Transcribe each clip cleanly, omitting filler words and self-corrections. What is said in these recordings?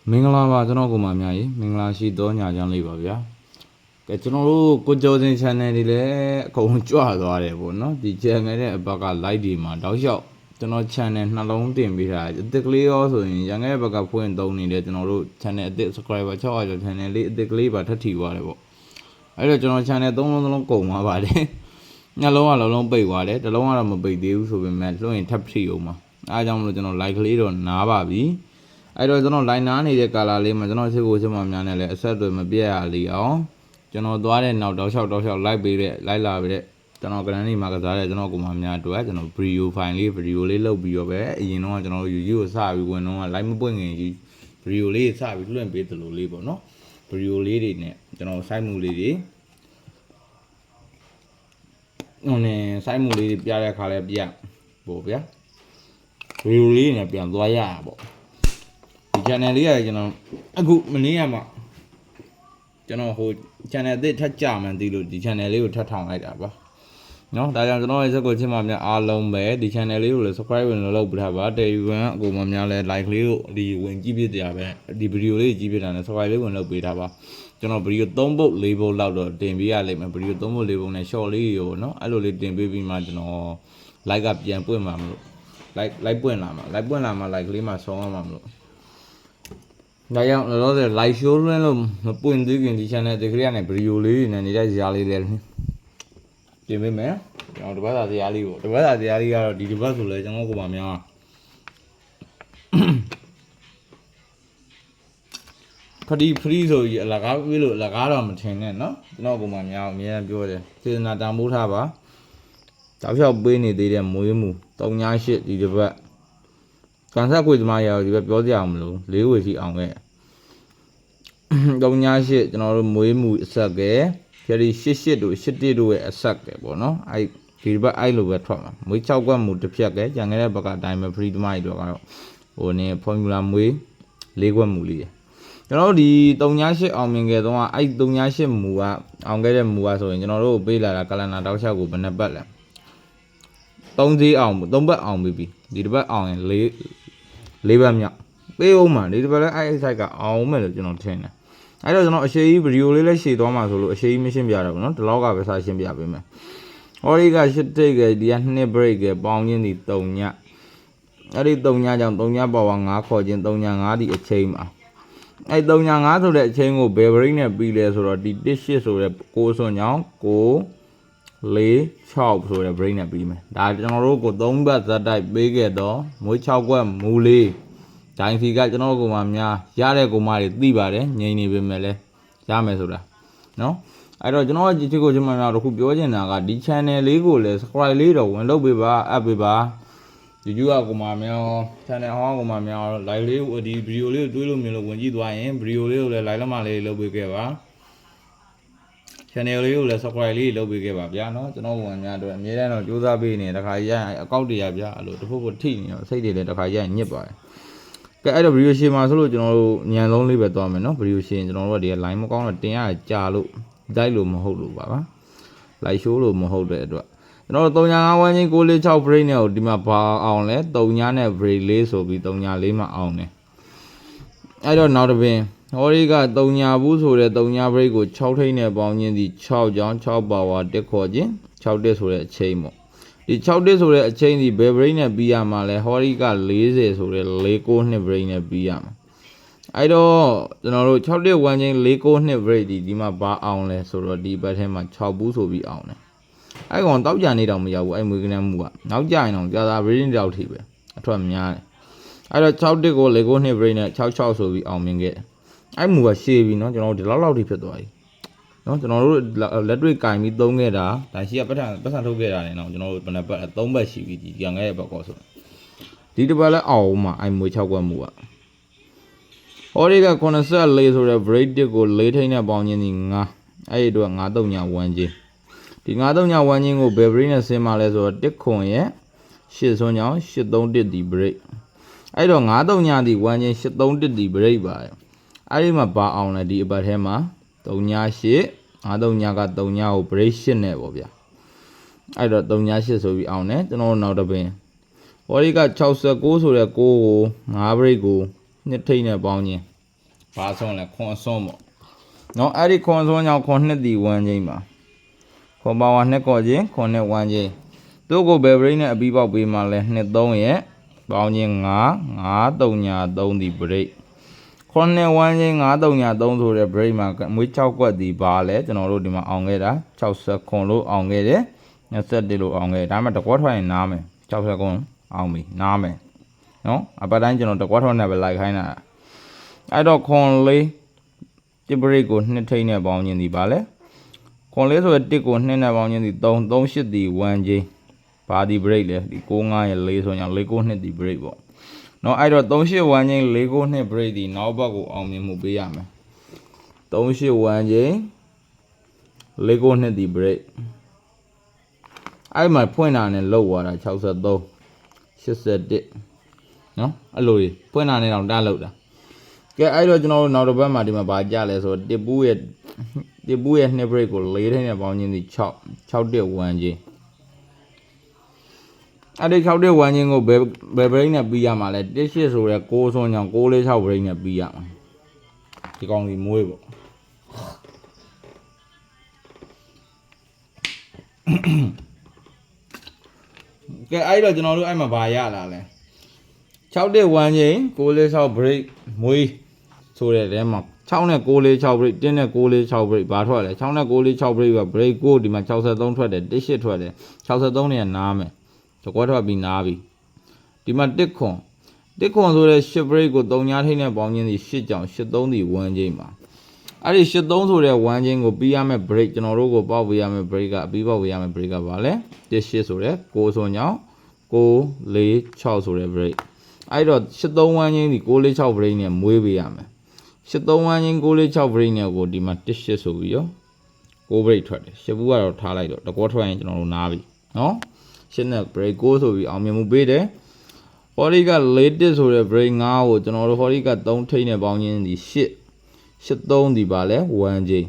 မင်္ဂလာပါကျွန်တော်ကိုမများကြီးမင်္ဂလာရှိသောညာချမ်းလေးပါဗျာကဲကျွန်တော်တို့ကိုကျော်စင် channel တွေလည်းအကုန်ကြွသွားတယ်ပေါ့နော်ဒီ channel ရဲ့အဘက like တွေမှာတောက်လျှောက်ကျွန်တော် channel နှလုံးတင်ပေးထားတယ်အသစ်ကလေးရောဆိုရင်ရန်ခဲ့ဘက်ကဖွင့်သုံးနေတဲ့ကျွန်တော်တို့ channel အသစ် subscriber 600ကျော် channel လေးအသစ်ကလေးပါထပ်ထီသွားတယ်ပေါ့အဲ့တော့ကျွန်တော် channel 3လုံးကုန်သွားပါတယ်နှလုံးကလုံးပိတ်သွားတယ်တစ်လုံးကတော့မပိတ်သေးဘူးဆိုပေမဲ့လွှင့်ရင်ထပ်ထီအောင်ပါအားကြောင့်မလို့ကျွန်တော် like ကလေးတော့နားပါပြီအဲ့တော့ကျွန်တော် line နားနေတဲ့ကာလာလေးမှာကျွန်တော်ချစ်ကိုချစ်မများနဲ့လည်းအဆက်အသွယ်မပြတ်ရလေအောင်ကျွန်တော်သွားတဲ့နောက်တောက်လျှောက် like ပေးတဲ့ like လာပေးတဲ့ကျွန်တော် grand လေးမှာကစားတဲ့ကျွန်တော်ကိုမများအတွက်ကျွန်တော် video file လေး video လေးလုပ်ပြီးတော့ပဲအရင်တော့ကျွန်တော် YouTube ကိုစပြီးဝင်တော့ like မပွင့်ခင်ကြီး video လေးစပြီးလွှင့်ပေးသလိုလေးပေါ့နော် video လေးတွေနဲ့ကျွန်တော် site မှုလေးတွေဟိုနဲ့ site မှုလေးတွေပြတဲ့အခါလဲပြပေါ့ဗျာ video လေးနဲ့ပြန်သွားရတာပေါ့ဒီ channel လေးကကျွန်တော်အခုမနေ့ကမှကျွန်တော်ဟို channel အသစ်ထပ်ကြမှန်းသိလို့ဒီ channel လေးကိုထပ်ထောင်လိုက်တာပါเนาะဒါကြောင့်ကျွန်တော်ရဲ့စက်ကိုချစ်မှများအားလုံးပဲဒီ channel လေးကိုလည်း subscribe ဝင်လုပ်ပြထားပါတယ်ယူဝင်အကူမများလဲ like လေးကိုဒီဝင်ကြည့်ပြတရားပဲဒီ video လေးကြည့်ပြတာနဲ့ subscribe လေးဝင်လုပ်ပေးထားပါကျွန်တော် video 3ပုတ်4ပုတ်လောက်တော့တင်ပေးရလိမ့်မယ် video 3ပုတ်4ပုတ်နဲ့ short လေးကိုเนาะအဲ့လိုလေးတင်ပေးပြီးမှကျွန်တော် like ကပြန်ပွင့်မှာမလို့ like ပွင့်လာမှာ like ပွင့်လာမှာ like လေးမှာဆောင်းရမှာမလို့ဒါကြောင့်လောလောဆယ် live show လွှင့်လို့မပွင့်သေးခင်ဒီ channel တကယ်ကနေ video လေးနဲ့နေတဲ့ဇာတ်လေးလည်းပြင်ပေးမယ်ကျွန်တော်တပတ်သာဇာတ်လေးပေါ့တပတ်သာဇာတ်လေးကတော့ဒီတပတ်ဆိုလဲကျွန်တော်ကိုပါများfree ဆိုကြီးအလကားပြေးလို့အလကားတော့မထင်နဲ့เนาะကျွန်တော်ကိုပါများအများပြောတယ်စေတနာတန်ဖိုးထားပါတောက်လျှောက်ပေးနေသေးတဲ့မွေးမှု398ဒီတပတ်ကန်ဆက်ခွေသမားရောဒီပဲပြောကြအောင်မလို့၄ဝေရှိအောင်ခဲ့398ကျွန်တော်တို့မွေးမှုအဆက်ကဲဖြရီ88တို့81တို့ရဲ့အဆက်ကဲပေါ့နော်အဲ့ဒီဘက်အဲ့လိုပဲထွက်မှာမွေး6ကွက်မှုတစ်ဖြက်ကဲကြံခဲ့တဲ့ဘက်ကအတိုင်းပဲ free သမားတွေတော့ကတော့ဟိုနေ formula မွေး၄ကွက်မှုလေးကျွန်တော်တို့ဒီ398အောင်မြင်ခဲ့တော့အဲ့398မူကအောင်ခဲ့တဲ့မူကဆိုရင်ကျွန်တော်တို့ပေးလာတာကလန်နာတောက်လျှောက်ကိုဘယ်နှပတ်လဲ3သေးအောင်3ပတ်အောင်ပြီဒီတစ်ပတ်အောင်ရင်၄ဘတ်မြောက်ပေးအောင်မှာဒီတစ်ပတ်လဲအဲ့ site ကအောင်မယ်လို့ကျွန်တော်ထင်တယ်အဲ့တော့ကျွန်တော်အရှိကြီး video လေးလည်းရှည်သွားမှာဆိုလို့အရှိကြီးမရှင်းပြတော့ဘူးเนาะဒီလောက်ကပဲစရှင်းပြပေးမယ်ဟောဒီက8တိတ်ကဒီက2 break ကပေါင်းချင်းဒီ3ညအဲ့ဒီ3ညကြောင့်3ညပေါ်ပါ9ခေါ်ချင်း3ည9ဒီအချိန်မှာအဲ့3ည9ဆိုတဲ့အချိန်ကိုဘယ် break နဲ့ပြီးလဲဆိုတော့ဒီ18ဆိုတဲ့6စွန်းကြောင့်9 4 6ဆိုတဲ့ break နဲ့ပြီးမယ်ဒါကျွန်တော်တို့ကို3ဘတ်ဇက်တိုက်ပေးခဲ့တော့မွေး6ကွက်မူလေးဒိုင်စီကကျွန်တော်ကိုမှများရတဲ့ကိုမတွေသိပါတယ်ငြိမ်နေပေမဲ့လဲရမယ်ဆိုတာเนาะအဲ့တော့ကျွန်တော်ကဒီချစ်ကိုကျွန်မများတော့ခုပြောချင်တာကဒီ channel လေးကိုလည်း subscribe လေးတော့ဝင်လုပ်ပေးပါအပ်ပေးပါဒီကျူကကိုမများ channel ဟောင်းကိုမများ live လေးဒီ video လေးကိုတွေးလို့မြင်လို့ဝင်ကြည့်သွားရင် video လေးကိုလည်း live လက်မလေးလုပ်ပေးခဲ့ပါ channel လေးကိုလည်း subscribe လေးလုပ်ပေးခဲ့ပါဗျာเนาะကျွန်တော်ဝင်များတော့အများတန်းတော့စူးစမ်းပေးနေတခါရရင်အကောက်တရဗျာအဲ့လိုတစ်ဖို့ထိနေတော့စိတ်တွေလည်းတခါရရင်ညစ်ပါတယ်ကဲအဲ့တော့ video ရှင်းမှာဆိုလို့ကျွန်တော်တို့ညံလုံးလေးပဲသွားမယ်เนาะ video ရှင်းကျွန်တော်တို့ကဒီ line မကောင်းတော့တင်ရကြာလို့တိုက်လို့မဟုတ်လို့ပါ live show လို့မဟုတ်တဲ့အတွက်ကျွန်တော်တို့305ဝန်းချင်း946 break နဲ့ဒီမှာဘာအောင်လဲ3ညနဲ့ break လေးဆိုပြီး3ည4မှာအောင်တယ်အဲ့တော့နောက်တစ်ပင်ဟောဒီက3ညဘူးဆိုတဲ့3ည break ကို6ထိန်းနဲ့ပေါင်းချင်းဒီ6ကြောင်း6 power တက်ခေါ်ခြင်း6တက်ဆိုတဲ့အချိန်ပေါ့ဒီ6တက်ဆိုတဲ့အချိန်ဒီဘယ် break နဲ့ပြီးရမှာလဲဟောဒီက40ဆိုတဲ့492 break နဲ့ပြီးရမှာအဲ့တော့ကျွန်တော်တို့6တက်1ချင်း492 break ဒီမှာဘာအောင်လဲဆိုတော့ဒီဘက်ထဲမှာ6ဘူးဆိုပြီးအောင်တယ်အဲ့ကောင်တောက်ကြနေတော့မရောက်ဘူးအဲ့မွေးကနန်းမှုကနောက်ကြရင်တော့ကြာသာ break တောက်ထိပဲအထွက်များတယ်အဲ့တော့6တက်ကို492 break နဲ့66ဆိုပြီးအောင်မြင်ခဲ့အဲ့မူကရှေ့ပြီเนาะကျွန်တော်တို့ဒီလောက်ထိဖြစ်သွားပြီเนาะကျွန်တော်တို့လက်တွေ့ကင်ပြီးသုံးခဲ့တာဒါရှိကပတ်စံထုတ်ခဲ့တာနေเนาะကျွန်တော်တို့ဘယ်နှပတ်3ပတ်ရှိပြီဒီကံခဲ့ရဲ့ဘက်ကောဆိုဒီတစ်ပတ်လဲအောင်မှာအဲ့မွေ6ကွက်မူကဟောဒီက84ဆိုတဲ့ break တစ်ကို4ထိန်းနဲ့ပေါင်းခြင်းဒီ9အဲ့ဒီတော့93ည1ချင်းဒီ93ည1ချင်းကိုဘယ် break နဲ့ဆင်းมาလဲဆိုတော့1ခွန်ရဲ့8စွန်းကြောင်း831ဒီ break အဲ့တော့93ညဒီ1ချင်း831ဒီ break ပါအဲ့ဒီမှာဘာအောင်လဲဒီအပတ်ထဲမှာ38 53ညက3ညကို break 8နဲ့ပေါ့ဗျာအဲ့တော့38ဆိုပြီးအောင်တယ်ကျွန်တော်တို့နောက်တစ်ပင်ဟောဒီက69ဆိုတဲ့6ကို5 break ကို2ထိန်းနဲ့ပေါင်းခြင်း ဘာဆုံးလဲခွန်အစွန်းပေါ့နော်အဲ့ဒီခွန်အစွန်းကြောင့်ခွန်နှစ်ဒီဝမ်းချင်းမှာခွန်ပါဝါနှစ်ကော့ချင်းခွန်နဲ့ဝမ်းချင်းသူ့ကိုဘယ်ပရိတ်နဲ့အပြီးပေါက်ပေးမှလဲနှစ်3ရဲ့ပေါင်းချင်း9 9 3ညာ3ဒီပရိတ်ခွန်နဲ့ဝမ်းချင်း9 3ညာ3ဆိုတဲ့ပရိတ်မှာမွေး6ကွက်ဒီပါလဲကျွန်တော်တို့ဒီမှာအောင်ခဲ့တာ60ခွန်လို့အောင်ခဲ့တယ်21လို့အောင်ခဲ့ဒါမှတကွက်ထွက်ရင်နားမယ်60ခွန်အောင်ပြီနားမယ်နော်အပတ်တိုင်းကျွန်တော်တကွက်ထွက်နဲ့ပဲလိုက်ခိုင်းတာအဲ့တော့ခွန်လေးတစ်ပရိတ်ကို2ထိန်းနဲ့ပေါင်းချင်းဒီပါလဲခွန်လေးဆိုတဲ့1ကို2နဲ့ပေါင်းချင်းဒီ3 38ဒီ1ချင်းဘာဒီပရိတ်လဲဒီ65ရဲ့4ဆိုရင်492ဒီပရိတ်ပေါ့နော်အဲ့တော့38 1ချင်း492ပရိတ်ဒီနောက်ဘက်ကိုအောင်မြင်မှုပေးရမယ်38 1ချင်း492ဒီပရိတ်အဲ့မှာဖွင့်တာနဲ့လောက်သွားတာ63 81နော်အဲ့လိုကြီးဖွင့်တာနဲ့တော့တားလောက်တာကဲအဲ့တော့ကျွန်တော်တို့နောက်တစ်ပတ်မှာဒီမှာဗာကြလဲဆိုတစ်ပူးရဲ့2 break ကို4ထိန်းနဲ့ပေါင်းချင်းစီ6 1 1ချင်းအဲ့ဒီ6 1 1ချင်းကိုဘယ် break နဲ့ပြီးရမှာလဲ1 8ဆိုရဲ6ဆုံးကြောင့်6 4 6 break နဲ့ပြီးရမှာဒီကောင်ကြီးမွေးပေါ့ကဲအဲ့တော့ကျွန်တော်တို့အဲ့မှာဗာရလာလဲ6 1 1ချင်း6 4 6 break မွေးဆိုတဲ့တဲမှာ6နဲ့6 4 6 break 1နဲ့6 4 6 break ဘာထွက်လဲ6နဲ့6 4 6 break က break 9ဒီမှာ63ထွက်တယ်18ထွက်တယ်63နဲ့နားမယ်တကွက်ထွက်ပြီးနားပြီဒီမှာ1ခွန်ဆိုတဲ့10 break ကို3ညာထိန်းနဲ့ပေါင်းချင်းစီ10ကြောင်83ဒီ1ချင်းမှာအဲ့ဒီ83ဆိုတဲ့1ချင်းကိုပြီးရမယ် break ကျွန်တော်တို့ကိုပေါက်ပေးရမယ် break ကအပြီးပေါက်ပေးရမယ် break ကဘာလဲ18ဆိုတဲ့9ဆိုညောင်း9 4 6ဆိုတဲ့ break အဲ့တော့83 1ချင်းဒီ9 4 6 break နဲ့မွေးပေးရမယ်83 1ချင်း9 4 6 break နဲ့ကိုဒီမှာ18ဆိုပြီးရော9 break ထွက်တယ်10ဘူးကတော့ထားလိုက်တော့တကောထွက်ရင်ကျွန်တော်တို့နားပြီနော်10နဲ့ break 9ဆိုပြီးအောင်မြင်မှုပေးတယ်ဟော်ဒီက latest ဆိုတဲ့ break 9ကိုကျွန်တော်တို့ဟော်ဒီက3ထိန်းနဲ့ပေါင်းချင်းဒီ83ဒီပါလဲ1ချင်း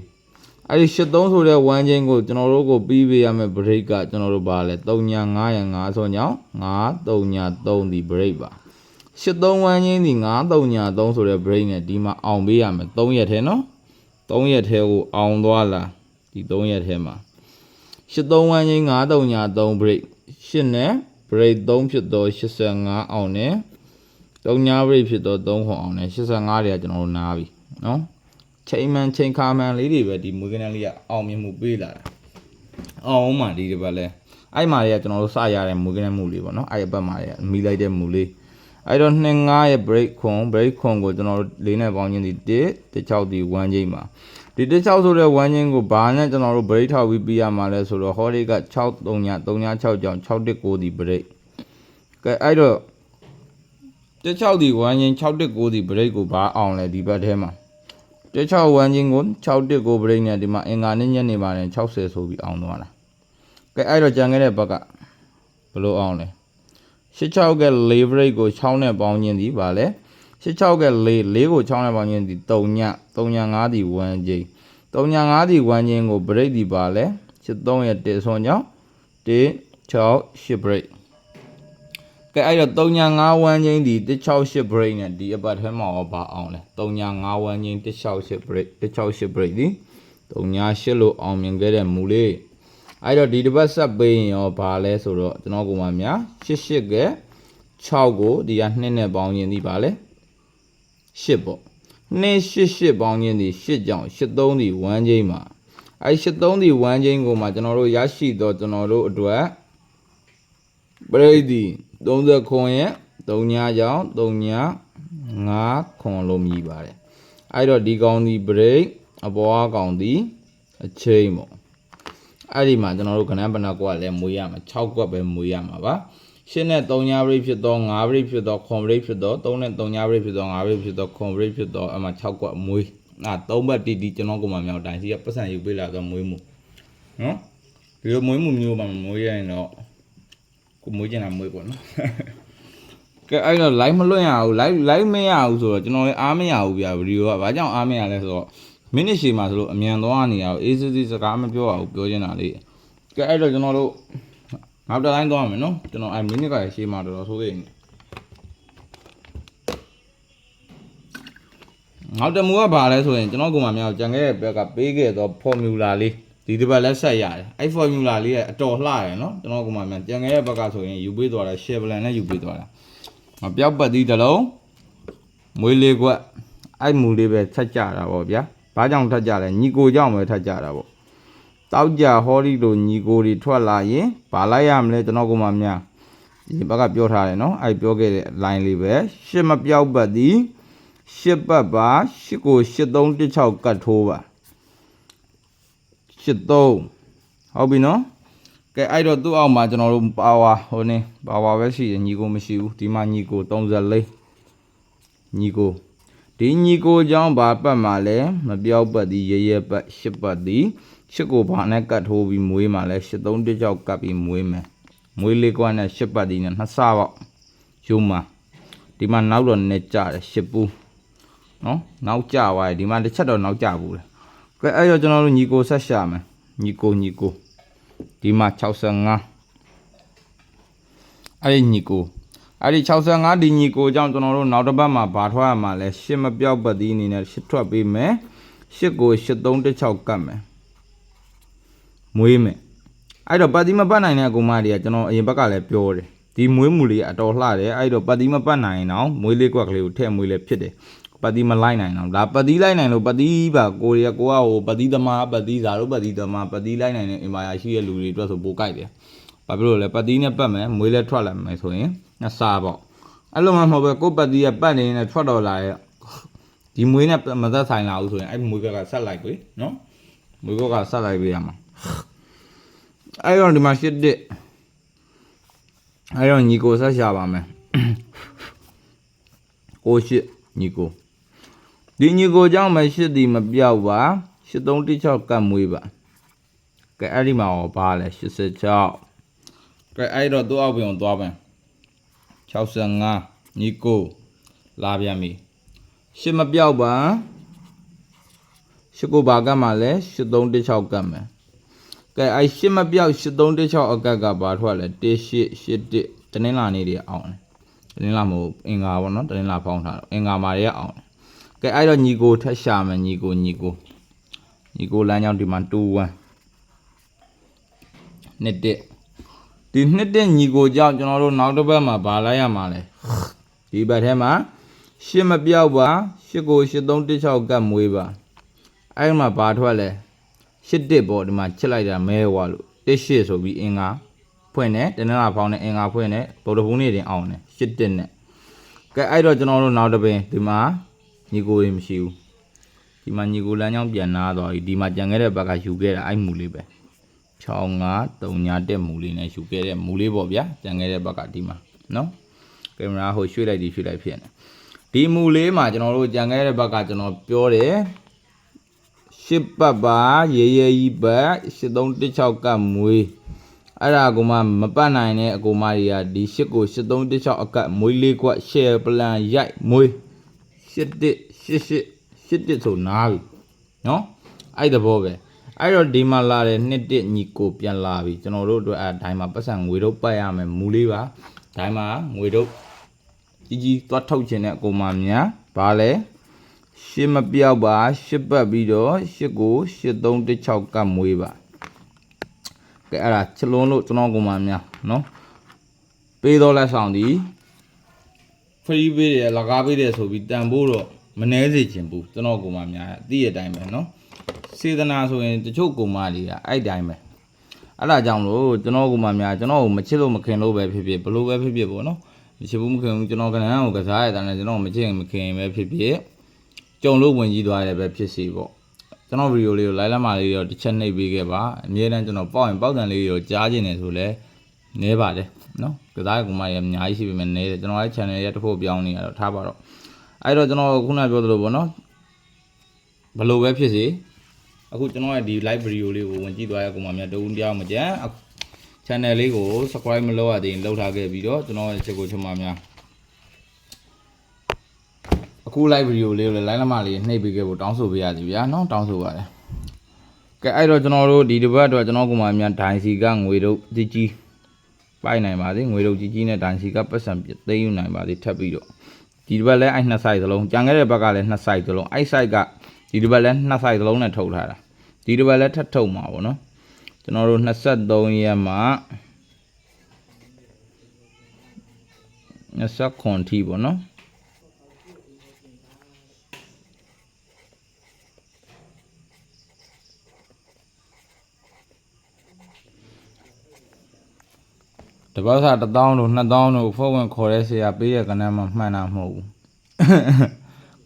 အဲ့ဒီ83ဆိုတဲ့1ချင်းကိုကျွန်တော်တို့ကိုပြီးပေးရမယ် break ကကျွန်တော်တို့ပါလဲ3ညာ9ရ5ဆိုညောင်း5 3ညာ3ဒီ break ပါ83 1ချင်းဒီ9 3ညာ3ဆိုတဲ့ break နဲ့ဒီမှာအောင်ပေးရမယ်3ရက်ထဲနော်3ရက်ထဲကိုအောင်သွားလားဒီ3ရက်ထဲမှာ83 1ချင်း9 3ညာ3 break 8နဲ့ break 3ဖြစ်တော့85အောင်နဲ့3ညာ break ဖြစ်တော့3ခွန်အောင်နဲ့85တွေကကျွန်တော်တို့နားပြီနော်ချိန်မှန်ချိန်ခါမှန်လေးတွေပဲဒီမွေးကနန်းလေးကအောင်မြင်မှုပေးလာတာအောင်မှဒီတစ်ပတ်လဲအဲ့မှာတွေကကျွန်တော်တို့စရတဲ့မွေးကနန်းမှုလေးပေါ့နော်အဲ့အပတ်မှာတွေကမိလိုက်တဲ့မူလေးအဲ့တော့25ရဲ့ break ခွန်ကိုကျွန်တော်တို့4နဲ့ပေါင်းချင်းဒီ1 6ဒီ1ချင်းမှာဒီ16ဆိုတဲ့1ချင်းကိုဘာနဲ့ကျွန်တော်တို့ break ထောက်ပြီးပြရမှာလဲဆိုတော့ဟောဒီက6 3ညာ3ညာ6ကြောင်6 1 9ဒီ break ကဲအဲ့တော့16ဒီ1ချင်း6 1 9ဒီ break ကိုဘာအောင်လဲဒီဘက်ထဲမှာ16 1ချင်းကို6 1 9 break နဲ့ဒီမှာအင်္ဂါနေ့ညနေမှာလည်း60ဆိုပြီးအောင်သွားတာကဲအဲ့တော့ကြံခဲ့တဲ့ဘက်ကဘယ်လိုအောင်လဲ86က4 break ကို6နဲ့ပေါင်းချင်းဒီပါလဲ86က4ကို6နဲ့ပေါင်းချင်းဒီ3ည5ဒီ1ချင်း3ည5ဒီ1ချင်းကို break ဒီပါလဲ83ရဲ့1ဆွန်ကြောင့်1 6 8 break ကဲအဲ့တော့3ည5 1ချင်းဒီ168 break နဲ့ဒီအပတ်ထဲမှာရောပါအောင်လဲ3ည5 1ချင်း168 break 168 break ဒီ3ည8လို့အောင်မြင်ခဲ့တဲ့မူလေးအဲ့တော့ဒီတစ်ပတ်ဆက်ပေးရင်ရောဘာလဲဆိုတော့ကျွန်တော်ကိုမှများ88က6ကိုဒီက2နဲ့ပေါင်းရင်ဒီပါလဲ8ပေါ့288ပေါင်းရင်ဒီ8ကြောင့်83ဒီ1ချင်းမှာအဲ့83ဒီ1ချင်းကိုမှကျွန်တော်တို့ရရှိတော့ကျွန်တော်တို့အတွက်ပရိသီ30ခွန်ရဲ့3ညာကြောင့်3ညာ5ခွန်လို့မြည်ပါတယ်အဲ့တော့ဒီကောင်ဒီ break အပေါ်ကောင်ဒီအချိန်ပေါ့အဲ့ဒီမှာကျွန်တော်တို့ခဏပနာကွက်လည်းမွေးရမှာ6ကွက်ပဲမွေးရမှာပါ8နဲ့3ညာ break ဖြစ်တော့5 break ဖြစ်တော့ခွန် break ဖြစ်တော့3နဲ့3ညာ break ဖြစ်တော့5 break ဖြစ်တော့ခွန် break ဖြစ်တော့အမှ6ကွက်မွေး3ဘက်တီကျွန်တော်ကိုမှမြောက်တိုင်းစီကပတ်စံယူပေးလာတော့မွေးမှုနော်ဒီလိုမွေးမှုမျိုးမှမွေးရရင်တော့ကိုမွေးကျင်တာမွေးပေါ့နော်ကဲအဲ့တော့ live မလွှင့်ရဘူး live မရဘူးဆိုတော့ကျွန်တော်လည်းအားမရဘူးဗျာဗီဒီယိုကဘာကြောင့်အားမရလဲဆိုတော့မိနစ်ရှည်မှာဆိုလို့အမြန်သွားနေရအောင်အေးစစ်စကားမပြောရဘူးပြောချင်တာလေးကဲအဲ့တော့ကျွန်တော်တို့နောက်တစ်တိုင်းသွားမယ်နော်ကျွန်တော်အဲ့မိနစ်ကရှည်မှာတော်တော်ဆိုးနေ နောက်တစ်မူကဘာလဲဆိုရင်ကျွန်တော်ကမှမြောက်ကြံခဲ့တဲ့ဘက်ကပေးခဲ့တော့ formula လေးဒီတစ်ပတ်လက်ဆက်ရတယ်အဲ့ formula လေးရဲ့အတော်လှတယ်နော်ကျွန်တော်ကမှမြောက်ကြံခဲ့တဲ့ဘက်ကဆိုရင်ယူပေးသွားတာ share plan နဲ့ယူပေးသွားတာမပြောက်ပတ်သီးတစ်လုံးမွေးလေးကွက်အဲ့မူလေးပဲထက်ကြတာပေါ့ဗျာဘာကြောင့်ထက်ကြလဲညီကိုကြောင့်ပဲထက်ကြတာပေါ့တောက်ကြဟောဒီလိုညီကိုတွေထွက်လာရင်ဘာလိုက်ရမလဲကျွန်တော်ကမှမြောက်ဒီဘက်ကပြောထားတယ်နော်အဲ့ပြောခဲ့တဲ့ line လေးပဲရှစ်မပြောက်ပတ်သီးရှစ်ပတ်ပါရှစ်ကို8316ကတ်ထိုးပါ83ဟုတ်ပြီနော်ကဲအဲ့တော့သူ့အောက်မှာကျွန်တော်တို့ပါဝါဟိုနေပါဝါပဲရှိတယ်ညီကိုမရှိဘူးဒီမှာညီကို34ညီကိုဒီညီကိုကြောင့်ဘာပတ်မှာလဲမပြောက်ပတ်သည်ရရပတ်ရှစ်ပတ်သည်ရှစ်ကိုဘာနဲ့ကတ်ထိုးပြီးမွေးမှာလဲ8316ကတ်ပြီးမွေးမယ်မွေးလေးကွာနဲ့ရှစ်ပတ်သည်နဲ့နှစ်ဆပေါ့ယူမှာဒီမှာနောက်တော့နဲ့ကြတယ်ရှစ်ပူးနော်နောက်ကြသွားတယ်ဒီမှာတစ်ချက်တော့နောက်ကြဘူးလေကဲအဲ့တော့ကျွန်တော်တို့ညီကိုဆက်ရှာမယ်ညီကိုဒီမှာ65အဲ့ဒီညီကိုအဲ့ဒီ65ဒီညီကိုကြောင့်ကျွန်တော်တို့နောက်တစ်ပတ်မှာဘာထွက်ရမှာလဲရှစ်မပြောက်ပတ်သီးအနေနဲ့ရှစ်ထွက်ပေးမယ်ရှစ်ကို8316ကတ်မယ်မွေးမယ်အဲ့တော့ပတ်သီးမပတ်နိုင်တဲ့အကူမတွေကကျွန်တော်အရင်ဘက်ကလည်းပြောတယ်ဒီမွေးမူလေးအတော်လှတယ်အဲ့တော့ပတ်သီးမပတ်နိုင်အောင်မွေးလေးကွက်ကလေးကိုထည့်မွေးလေးဖြစ်တယ်ပတ်သီးမလိုက်နိုင်အောင်ဒါပတ်သီးလိုက်နိုင်လို့ပတ်သီးပါကိုရကိုကဟိုပတ်သီးသမားပတ်သီးဇာတို့ပတ်သီးသမားပတ်သီးလိုက်နိုင်တဲ့အင်ပါယာရှိတဲ့လူတွေအတွက်ဆိုပိုကြိုက်တယ်ဘာဖြစ်လို့လဲပတ်သီးနဲ့ပတ်မယ်မွေးလဲထွက်လာမယ်ဆိုရင်နှစ်စားပေါ့အဲ့လိုမှမဟုတ်ပဲကိုပတ်သီးကပတ်နေနေထွက်တော့လာရဲ့ဒီမွေးနဲ့မသက်ဆိုင်လာဘူးဆိုရင်အဲ့မွေးကဆက်လိုက်ပြီနော်မွေးကဆက်လိုက်ပေးရမှာအဲ့တော့ဒီမှာရှစ်တစ်အဲ့တော့ညီကိုဆက်ရှာပါမယ်ကိုရှစ်ညီကိုဒီညီကိုကြောင့်မရှစ်ဒီမပြောက်ပါ8316ကတ်မွေးပါကဲအဲ့ဒီမှာရောဘာလဲ86ကဲအဲ့တော့သူ့အောက်ပြန်သွားပြန်65ညီကိုလာပြန်ပြီရှစ်မပြောက်ပါရှစ်ကိုဘာကတ်မှာလဲ8316ကတ်မယ်ကဲအဲ့ရှစ်မပြောက်8316အကတ်ကဘာထွက်လဲ1881တနင်္လာနေ့တွေအောင်တယ်တနင်္လာမဟုတ်အင်္ဂါပေါ့နော်တနင်္လာဖောင်းထားတော့အင်္ဂါမာတွေကအောင်တယ်ကဲအဲ့တော့ညီကိုထက်ရှာမယ်ညီကိုလမ်းကြောင်းဒီမှာ21နှစ်တက်ဒီနှစ်တက်ညီကိုကြောင့်ကျွန်တော်တို့နောက်တစ်ပတ်မှာဗာလိုက်ရမှာလဲဒီဘက်ထဲမှာရှစ်မပြောက်ပါရှစ်ကို8316ကတ်မွေးပါအဲ့မှာဗာထွက်လဲရှစ်တက်ပေါ့ဒီမှာချစ်လိုက်တာမဲဝါလို့18ဆိုပြီးအင်္ဂါဖွင့်တယ်တနင်္လာဖောင်းနဲ့အင်္ဂါဖွင့်တယ်ဗုဒ္ဓဘုန်းနေ့တင်အောင်တယ်ရှစ်တက်နဲ့ကဲအဲ့တော့ကျွန်တော်တို့နောက်တစ်ပင်ဒီမှာညီကိုတွေမရှိဘူးဒီမှာညီကိုလမ်းကြောင်းပြန်နာသွားပြီဒီမှာကြံခဲ့တဲ့ဘက်ကယူခဲ့တာအဲ့မူလေးပဲ6539တက်မူလေးနဲ့ယူခဲ့တဲ့မူလေးပေါ့ဗျာကြံခဲ့တဲ့ဘက်ကဒီမှာနော်ကင်မရာဟိုရွှေ့လိုက်ဒီရွှေ့လိုက်ဖြစ်နေဒီမူလေးမှာကျွန်တော်တို့ကြံခဲ့တဲ့ဘက်ကကျွန်တော်ပြောတယ်ရှစ်ပတ်ပါရေကြီးပတ်8316ကမွေးအဲ့ဒါကမှမပတ်နိုင်တဲ့အကူမတွေကဒီရှစ်ကို8316အကတ်မွေးလေးကွက် share plan ရိုက်မွေး8188ဆိုနားပြီနော်အဲ့တဘောပဲအဲ့တော့ဒီမှာလာတဲ့နှစ်တစ်ညီကိုပြန်လာပြီကျွန်တော်တို့အတွက်အဲ့ဒိုင်းမှာပတ်စံငွေတော့ပတ်ရမယ်မူလေးပါဒိုင်းမှာငွေတော့ကြီးသွားထုတ်ခြင်းတဲ့အကူမများဘာလဲရှစ်မပြောက်ပါရှစ်ပတ်ပြီးတော့ရှစ်ကို8316ကမွေးပါကဲအဲ့ဒါချလုံးလို့ကျွန်တော်ကမှများနော်ပေးတော့လက်ဆောင်ဒီဖရီးပေးတယ်လကားပေးတယ်ဆိုပြီးတန်ဖို့တော့မနှဲစေချင်ဘူးကျွန်တော်ကမှများအသိရတိုင်းပဲနော်စေတနာဆိုရင်တချို့ကမှတွေကအဲ့တိုင်းပဲအဲ့ဒါကြောင့်လို့ကျွန်တော်ကမှများကျွန်တော်ကိုမချစ်လို့မခင်လို့ပဲဖြစ်ဖြစ်ဘလို့ပဲဖြစ်ဖြစ်ပေါ့နော်မချစ်ဘူးမခင်ဘူးကျွန်တော်ကနန်းကိုကစားရတဲ့တန်းကျွန်တော်မချစ်ရင်မခင်ပဲဖြစ်ဖြစ်ကြုံလို့ဝင်ကြီးသွားတယ်ပဲဖြစ်စီပေါ့ကျွန်တော်ဗီဒီယိုလေးကိုလိုက်လက်မလေးတော့တစ်ချက်နှိပ်ပေးခဲ့ပါအမြဲတမ်းကျွန်တော်ပေါက်ရင်ပေါက်တန်လေးကိုကြားခြင်းနေဆိုလဲနဲပါတယ်နော်ကစားကူမရအများကြီးရှိပေမဲ့နဲတယ်ကျွန်တော်ရဲ့ channel ရဲ့တစ်ခုပြောင်းနေရတော့ထားပါတော့အဲ့တော့ကျွန်တော်ခုနပြောသလိုပေါ့နော်ဘလို့ပဲဖြစ်စီအခုကျွန်တော်ရဲ့ဒီ live video လေးကိုဝင်ကြည့်သွားရကူမများတဦးတရားမကြမ်း channel လေးကို subscribe မလုပ်ရသေးရင်လုပ်ထားခဲ့ပြီးတော့ကျွန်တော်ရဲ့ချက်ကိုချမများအခု live video လေးကိုလည်း line လက်မလေးနှိပ်ပေးခဲ့ဖို့တောင်းဆိုပေးရစီဗျာနော်တောင်းဆိုပါတယ်ကဲအဲ့တော့ကျွန်တော်တို့ဒီတစ်ပတ်တော့ကျွန်တော်ကမှများဒိုင်စီကငွေတို့ကြီးပိုက်နိုင်ပါသေးငွေတို့ကြီးနဲ့ဒိုင်စီကပတ်စံသိမ်းယူနိုင်ပါသေးထပ်ပြီးတော့ ဒီတစ်ပတ်လဲအဲ့နှစ် site သလုံးကြံခဲ့တဲ့ဘက်ကလည်းနှစ် site သလုံးအဲ့ site ကဒီတစ်ပတ်လဲနှစ် site သလုံးနဲ့ထုတ်ထားတာဒီတစ်ပတ်လဲထပ်ထုတ်မှာပေါ့နော်ကျွန်တော်တို့23ရက်မှာ29ထိပေါ့နော်တပတ်စာ1000တို့2000တို့ဖုန်းဝင်ခေါ်တဲ့ဆရာပေးတဲ့ကဏ္ဍမှာမှန်တာမဟုတ်ဘူး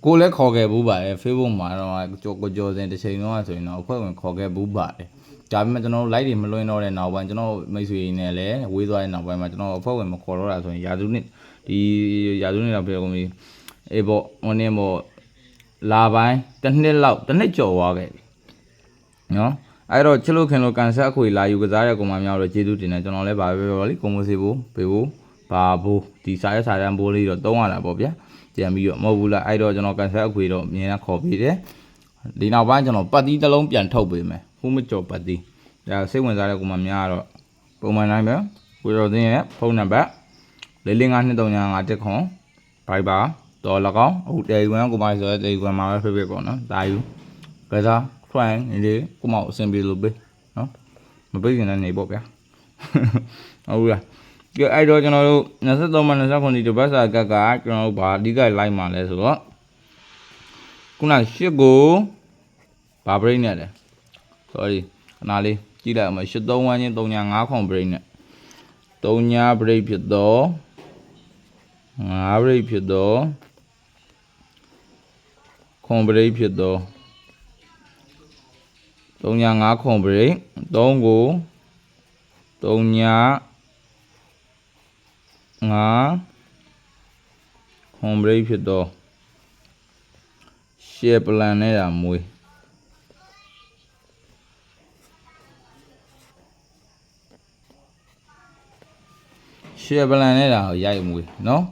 ကိုလည်းခေါ်ခဲ့ဘူးပါတယ် Facebook မှာတော့ကြော်စင်တစ်ချိန်တော့ဆိုရင်တော့အဖွဲ့ဝင်ခေါ်ခဲ့ဘူးပါတယ်ဒါပေမဲ့ကျွန်တော်တို့ live တွေမလွှင့်တော့တဲ့နောက်ပိုင်းကျွန်တော်မိတ်ဆွေတွေနဲ့လည်းဝေးသွားတဲ့နောက်ပိုင်းမှာကျွန်တော်အဖွဲ့ဝင်မခေါ်တော့တာဆိုရင်ရာသူနှစ်ဒီရာသူနှစ်တော့ပြောကုန်ပြီအေးပေါ့ဟိုနေ့ပေါ့လာပိုင်းတစ်နှစ်ကျော်သွားခဲ့ပြီနော်အဲ့တော့ချစ်လို့ခင်လို့ကန်ဆက်အခွေလာယူကစားတဲ့ကောင်မများတော့ကျေးဇူးတင်တယ်ကျွန်တော်လည်းဗာပဲပြောလိကိုမိုးစီဘူးဘေဘူးဘာဘူးဒီစားရစားတန်းဘိုးလေးတော့တုံးရတာပေါ့ဗျာကြံပြီးတော့မဟုတ်ဘူးလားအဲ့တော့ကျွန်တော်ကန်ဆက်အခွေတော့အမြင်နဲ့ခေါ်ပြီးတယ်ဒီနောက်ပိုင်းကျွန်တော်ပတ်တီးတစ်လုံးပြန်ထုတ်ပေးမယ်ခုမကျော်ပတ်တီးဒါစိတ်ဝင်စားတဲ့ကောင်မများတော့ပုံမှန်တိုင်းပဲကိုတော်သိရဲ့ဖုန်းနံပါတ်45239ခွန်ဘိုက်ပါတော်၎င်းအခုတယ်ယူဝန်ကိုမိုင်းဆိုတဲ့တယ်ယူဝန်မှာပဲဖြစ်ဖြစ်ပေါ့နော်ဒါယူကစားထွန်းနေကိုမောက်အဆင်ပြေလို့ပဲနော်မပြေရင်လည်းနေပေါ့ဗျာဟုတ်လားကြည့်အဲ့တော့ကျွန်တော်တို့23မှ29ဒီတပတ်စာကတ်ကကျွန်တော်တို့ဗာအဓိကလိုက်မှာလဲဆိုတော့ခုန8ကိုဗာ break နဲ့တယ် sorry ခဏလေးကြည့်လိုက်အောင်83ဝန်းချင်း305ခွန် break နဲ့3 break ဖြစ်တော့5 break ဖြစ်တော့ခွန် break ဖြစ်တော့305ခွန် break 3ကို3 5ခွန် break ဖြစ်တော့ share plan နဲ့တာမွေးရှယ်ပလန်နဲ့တာကိုရိုက်မွေးနော်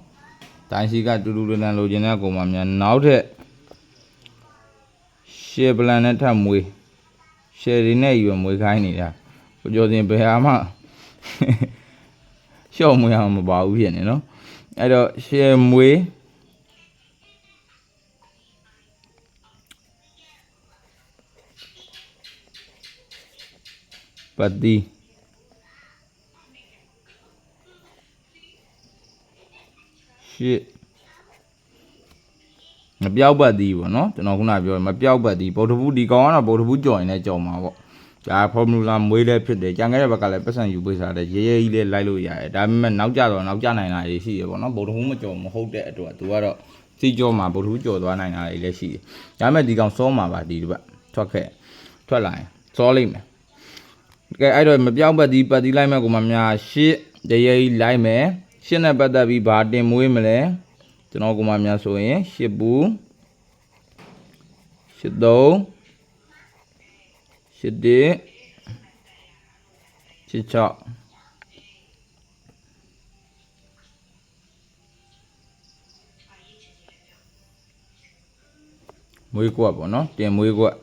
တိုင်းစီကတူတူလန်လိုချင်တဲ့ကောင်မများနောက်ထပ်ရှယ်ပလန်နဲ့ထပ်မွေးရှယ်တွေနဲ့ယူမွေးခိုင်းနေတာကိုကျော်စင်ဘယ်ဟာမှရှော့မွေးအောင်မပါဘူးဖြစ်နေနော်အဲ့တော့ရှယ်မွေးပတ်တီရှစ်မပြောက်ပတ်သည်ပေါ့နော်ကျွန်တော်ခုနပြောမပြောက်ပတ်သည်ဗုဒ္ဓဘူးဒီကောင်ကတော့ဗုဒ္ဓဘူးကြော်ရင်လည်းကြော်မှာပေါ့ဒါဖော်မူလာမွေးလည်းဖြစ်တယ်ကြံခဲ့တဲ့ဘက်ကလည်းပတ်စံယူပေးစားတယ်ရေးရေးကြီးလည်းလိုက်လို့ရတယ်ဒါပေမဲ့နောက်ကျတော့နောက်ကျနိုင်တာတွေရှိရပေါ့နော်ဗုဒ္ဓဘူးမကြော်မဟုတ်တဲ့အတွက်သူကတော့စီကြောမှာဗုဒ္ဓဘူးကြော်သွားနိုင်တာတွေလည်းရှိတယ်ဒါပေမဲ့ဒီကောင်စောမှာပါဒီတစ်ပတ်ထွက်လာရင်စောလိမ့်မယ်ကဲအဲ့တော့မပြောက်ပတ်သည်ပတ်သည်လိုက်မဲ့ကောင်မများရှစ်ရေးရေးလိုက်မယ်ရှစ်နဲ့ပတ်သက်ပြီးဘာတင်မွေးမလဲကျွန်တော်ကောင်မများဆိုရင်ရှစ်ဘူးရှစ်သုံးရှစ်တစ်ရှစ်6မွေးကွက်ပေါ့နော်တင်မွေးကွက်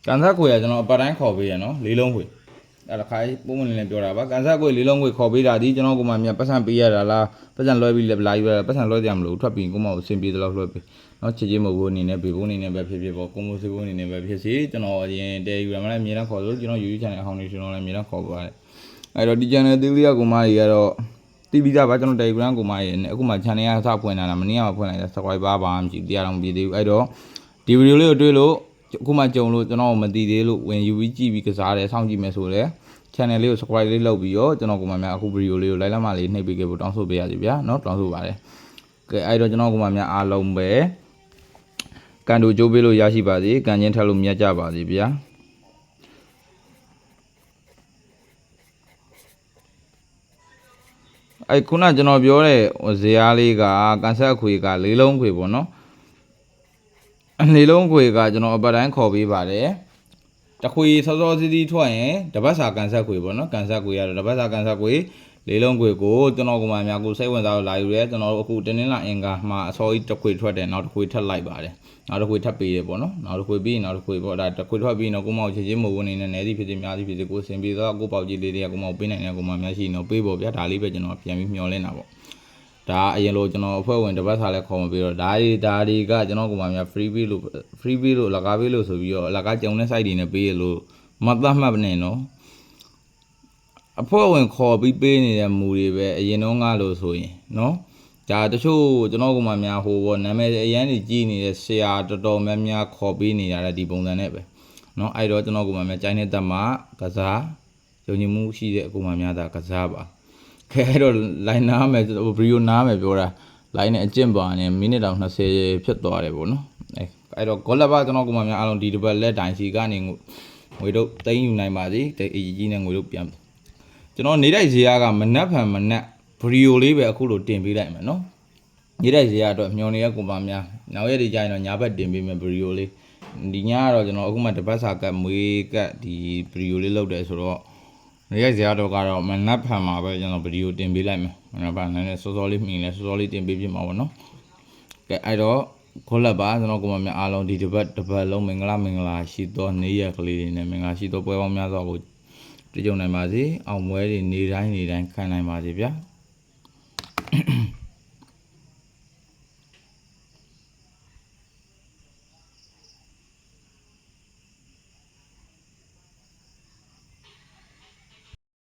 ကန်ဆက်ခွေကကျွန်တော်အပတ်တိုင်းခေါ်ပေးရနော်လေးလုံးခွေအဲ့ဒါခိုင်းပုံမှန်လည်းပြောတာပါကန်ဆက်ခွေလေးလုံးခွေခေါ်ပေးတာဒီကျွန်တော်ကမှမြတ်ပတ်စံပေးရတာလားပတ်စံလွှဲပြီးလာယူရတာပတ်စံလွှဲကြမလို့ထွက်ပြီးကိုမကိုအဆင်ပြေသလောက်လွှဲပေးနော်ချစ်ချင်းမဟုတ်ဘူးအနေနဲ့ဘေဘုံအနေနဲ့ပဲဖြစ်ဖြစ်ပေါ့ကိုမိုးစီဘုံအနေနဲ့ပဲဖြစ်စီကျွန်တော်အရင်တဲယူရမှလည်းအမြဲတမ်းခေါ်လို့ကျွန်တော် YouTube channel အဟောင်းတွေကျွန်တော်လည်းအမြဲတမ်းခေါ်ပါတယ်အဲ့တော့ဒီ channel သေးလေးကကိုမကြီးကတော့တီးပြီးသားပါကျွန်တော် Telegram ကိုမကြီးနဲ့အခုမှ channel ကစဖွင့်လာတာမနေ့ကမှဖွင့်လိုက်တာ subscriber ပါမရှိတရားတော်မပြည့်သေးဘူးအဲ့တော့ဒီဗီဒီယိုလေးကိုတွေ့လို့ အခုမှကြုံလို့ကျွန်တော်မသိသေးလို့ဝင်ယူပြီးကြည့်ပြီးကစားတယ်စောင့်ကြည့်မယ်ဆိုလည်း channel လေးကို subscribe လေးလုပ်ပြီးတော့ကျွန်တော်ကမှများအခု video လေးကို like လက်မလေးနှိပ်ပေးခဲ့ဖို့တောင်းဆိုပေးရစီဗျာเนาะတောင်းဆိုပါတယ်ကဲအဲ့တော့ကျွန်တော်ကမှများအားလုံးပဲကန်တူကြိုးပေးလို့ရရှိပါစေကန်ချင်းထက်လို့မြတ်ကြပါစေဗျာအဲ့ခုနကျွန်တော်ပြောတဲ့ဇေယျလေးကကန်ဆက်ခွေက၄လုံးခွေပေါ့နော်၄လုံးခွေကကျွန်တော်အပတ်တိုင်းခေါ်ပေးပါတယ်တခွေစောစောစီးစီးထွက်ရင်တပတ်စာကန်ဆက်ခွေပေါ့နော်ကန်ဆက်ခွေရတော့တပတ်စာကန်ဆက်ခွေ၄လုံးခွေကိုကျွန်တော်ကမှများကိုစိတ်ဝင်စားလို့လာယူရဲကျွန်တော်အခုတင်းတင်းလာအင်္ဂါမှာအစောကြီးတခွေထွက်တယ်နောက်တခွေထပ်လိုက်ပါတယ်နောက်တစ်ခွေထပ်ပေးတယ်ပေါ့နော်နောက်တစ်ခွေပြီးနောက်တစ်ခွေပေါ့ဒါတစ်ခွေထွက်ပြီးတော့ကိုမောက်ချေချင်းမဝင်နေနဲ့နေသည်ဖြစ်စေများသည်ဖြစ်စေကိုစင်ပြီးတော့ကိုပေါက်ကြီးလေးတွေကကိုမောက်ပေးနိုင်တဲ့ကိုမောက်များရှိနေတော့ပေးပေါ့ဗျာဒါလေးပဲကျွန်တော်ပြန်ပြီးမျှော်လင့်တာပေါ့ဒါအရင်လိုကျွန်တော်အဖွဲ့ဝင်တစ်ပတ်စာလဲခေါ်မပြီးတော့ဒါတွေကကျွန်တော်ကိုမောက်များ free ပေးလို့လကားပေးလို့ဆိုပြီးတော့လကားကြုံတဲ့ site တွေနဲ့ပေးရလို့မသတ်မှတ်နေနော်အဖွဲ့ဝင်ခေါ်ပြီးပေးနေတဲ့မူတွေပဲအရင်တော့ငါလို့ဆိုရင်နော်ဒါတချို့ကျွန်တော်ကမှများဟိုပေါ့နာမည်အရန်ကြီးနေတဲ့ဆရာတော်တော်များများခေါ်ပေးနေရတဲ့ဒီပုံစံနဲ့ပဲเนาะအဲ့တော့ကျွန်တော်ကမှများကျိုင်းတဲ့တက်မှာကစားယုံကြည်မှုရှိတဲ့အကူမှများတာကစားပါခဲအဲ့တော့ line နားမယ်ဗီဒီယိုနားမယ်ပြောတာ line နဲ့အကျင့်ပါနေမိနစ်တောင်20ဖြစ်သွားတယ်ပေါ့နော်အဲ့တော့ဂေါ်လက်ပါကျွန်တော်ကမှများအားလုံးဒီတစ်ပတ်လက်တိုင်းစီကနေငွေတို့သိမ်းယူနိုင်ပါစေအကြီးနဲ့ငွေတို့ပြန်ကျွန်တော်နေတိုက်ဇေယျကမနက်ဖန်မနက်ဗီဒီယိုလေးပဲအခုလိုတင်ပေးလိုက်မယ်နော်ညတဲ့ဇေယျအတွက်မျောနေတဲ့ကွန်ပါများနောက်ရက်ဒီကြရင်တော့ညာဘက်တင်ပေးမယ်ဗီဒီယိုလေးဒီညကတော့ကျွန်တော်အခုမှတပတ်စာကတ်မွေးကတ်ဒီဗီဒီယိုလေးလုပ်တယ်ဆိုတော့နေတဲ့ဇေယျတော့ကတော့မနက်ဖန်မှာပဲကျွန်တော်ဗီဒီယိုတင်ပေးလိုက်မယ်မနက်ဖန်နဲ့စောစောလေးမြင်လဲစောစောလေးတင်ပေးပြမှာပေါ့နော်ကဲအဲ့တော့ခေါ်လက်ပါကျွန်တော်ကွန်ပါများအားလုံးဒီတစ်ပတ်လုံးမင်္ဂလာရှိသောနေ့ရက်ကလေးတွေနဲ့မင်္ဂလာရှိသောပွဲပေါင်းများစွာကိုတွေ့ကြုံနိုင်ပါစေအောင်ပွဲတွေနေတိုင်းခံနိုင်ပါစေဗျာ